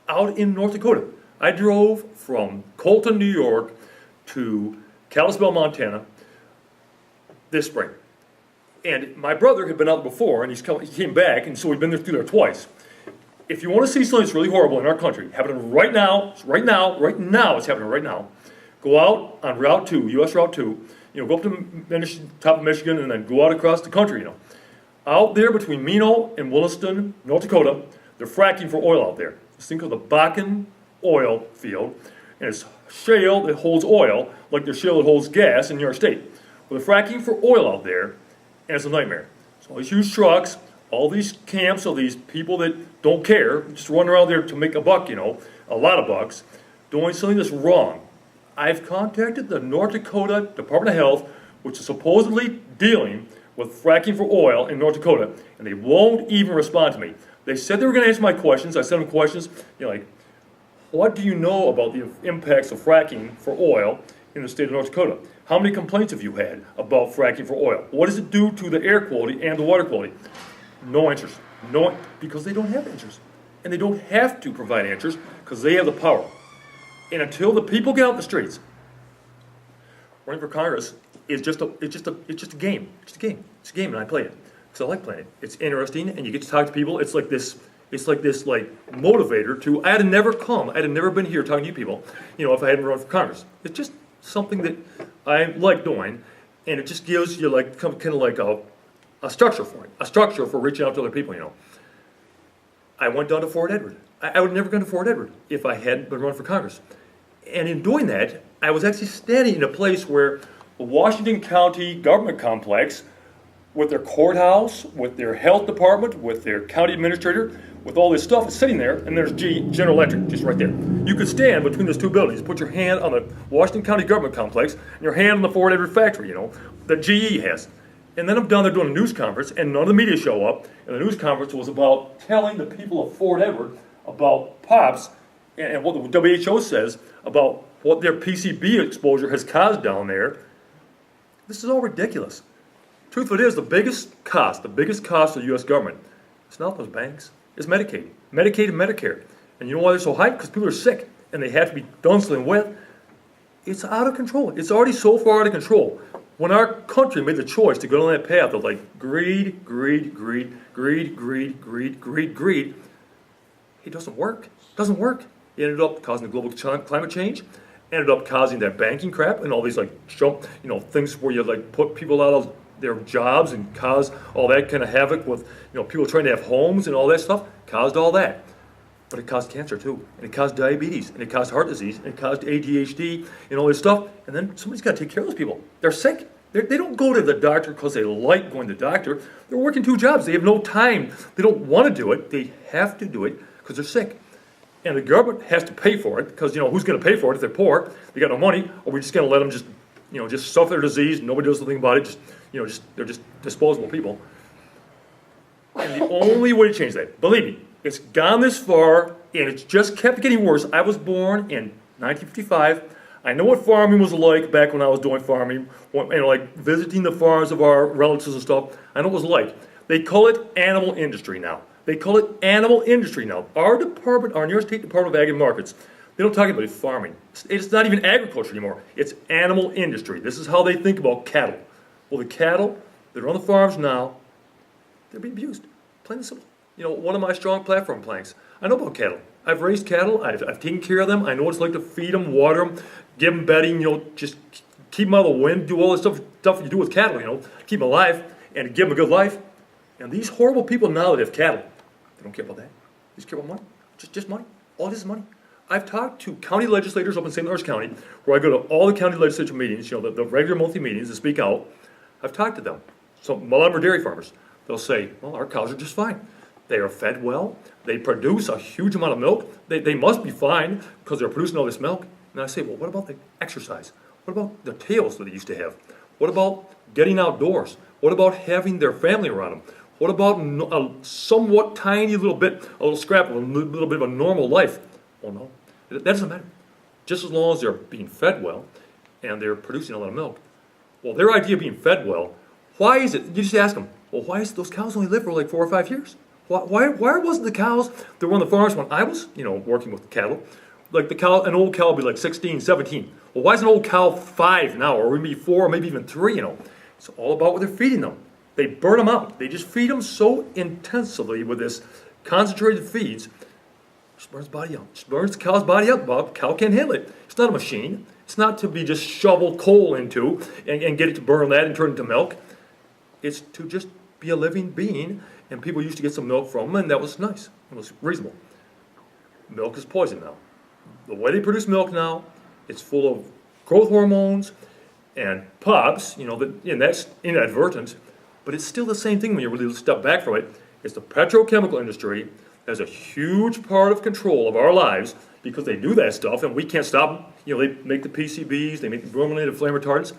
out in North Dakota. I drove from Colton, New York to Kalispell, Montana this spring. And my brother had been out before, and he came back, and so we've been through there twice. If you want to see something that's really horrible in our country, happening right now, it's happening right now. Go out on Route 2, U.S. Route 2, go up to top of Michigan, and then go out across the country, Out there between Minot and Williston, North Dakota, they're fracking for oil out there. This thing called the Bakken oil field, and it's shale that holds oil, like the shale that holds gas in New York State. Well, they're fracking for oil out there, and it's a nightmare. So all these huge trucks, all these camps, all these people that don't care, just run around there to make a buck, a lot of bucks, doing something that's wrong. I've contacted the North Dakota Department of Health, which is supposedly dealing with fracking for oil in North Dakota, and they won't even respond to me. They said they were going to answer my questions. I sent them questions, like, what do you know about the impacts of fracking for oil in the state of North Dakota? How many complaints have you had about fracking for oil? What does it do to the air quality and the water quality? No answers. No, because they don't have answers. And they don't have to provide answers because they have the power. And until the people get out in the streets, running for Congress is just a game. It's just a game. It's a game, and I play it because I like playing it. It's interesting, and you get to talk to people. It's like this motivator to. I'd have never been here talking to you people, if I hadn't run for Congress. It's just something that I like doing, and it just gives you kind of like a structure for it, a structure for reaching out to other people. I went down to Fort Edward. I would have never gone to Fort Edward if I hadn't been running for Congress. And in doing that, I was actually standing in a place where the Washington County government complex, with their courthouse, with their health department, with their county administrator, with all this stuff, is sitting there, and there's General Electric just right there. You could stand between those two buildings, put your hand on the Washington County government complex, and your hand on the Fort Edward factory, that GE has. And then I'm down there doing a news conference, and none of the media show up, and the news conference was about telling the people of Fort Edward about POPs and what the WHO says about what their PCB exposure has caused down there. This is all ridiculous. Truth of it is, the biggest cost of the U.S. government, it's not those banks, it's Medicaid and Medicare. And you know why they're so high? Because people are sick, and they have to be done something with. It's out of control. It's already so far out of control. When our country made the choice to go down that path of greed, it doesn't work. It doesn't work. It ended up causing the global climate change, ended up causing that banking crap and all these things where you put people out of their jobs and cause all that kind of havoc with people trying to have homes and all that stuff. Caused all that. But it caused cancer too, and it caused diabetes, and it caused heart disease, and it caused ADHD, and all this stuff. And then somebody's got to take care of those people. They're sick. They don't go to the doctor because they like going to the doctor. They're working two jobs. They have no time. They don't want to do it. They have to do it because they're sick. And the government has to pay for it because, who's going to pay for it if they're poor? They got no money, or we're just going to let them just suffer their disease. Nobody does anything about it. They're just disposable people. And the only way to change that, believe me, it's gone this far, and it's just kept getting worse. I was born in 1955. I know what farming was like back when I was doing farming, visiting the farms of our relatives and stuff. I know what it was like. They call it animal industry now. Our department, our New York State Department of Ag and Markets, they don't talk about farming. It's not even agriculture anymore. It's animal industry. This is how they think about cattle. Well, the cattle that are on the farms now, they're being abused, plain and simple. One of my strong platform planks, I know about cattle. I've raised cattle. I've taken care of them. I know what it's like to feed them, water them, give them bedding, just keep them out of the wind, do all this stuff you do with cattle, keep them alive and give them a good life. And these horrible people now that have cattle, they don't care about that. They just care about money. Just money. All this is money. I've talked to county legislators up in St. Lawrence County, where I go to all the county legislature meetings, the regular monthly meetings to speak out. I've talked to them. So a lot of them are dairy farmers. They'll say, well, our cows are just fine. They are fed well. They produce a huge amount of milk. They must be fine because they're producing all this milk. And I say, well, what about the exercise? What about the tails that they used to have? What about getting outdoors? What about having their family around them? What about a somewhat tiny little bit, a little scrap of a little bit of a normal life? Well, no, that doesn't matter. Just as long as they're being fed well and they're producing a lot of milk. Well, their idea of being fed well, why is it? You just ask them, well, why is those cows only live for 4 or 5 years? Why wasn't the cows that were on the farms when I was, working with cattle, like an old cow would be like 16, 17. Well, why is an old cow 5 now, or maybe 4, or maybe even 3, It's all about what they're feeding them. They burn them out. They just feed them so intensively with this concentrated feeds. Just burns the body up. Just burns the cow's body up. Well, cow can't handle it. It's not a machine. It's not to be just shoveled coal into and get it to burn that and turn it into milk. It's to just be a living being, and people used to get some milk from them, and that was nice. It was reasonable. Milk is poison now. The way they produce milk now, it's full of growth hormones and POBs, and that's inadvertent, but it's still the same thing when you really step back from it. It's the petrochemical industry has a huge part of control of our lives because they do that stuff, and we can't stop them. They make the PCBs, they make the brominated flame retardants.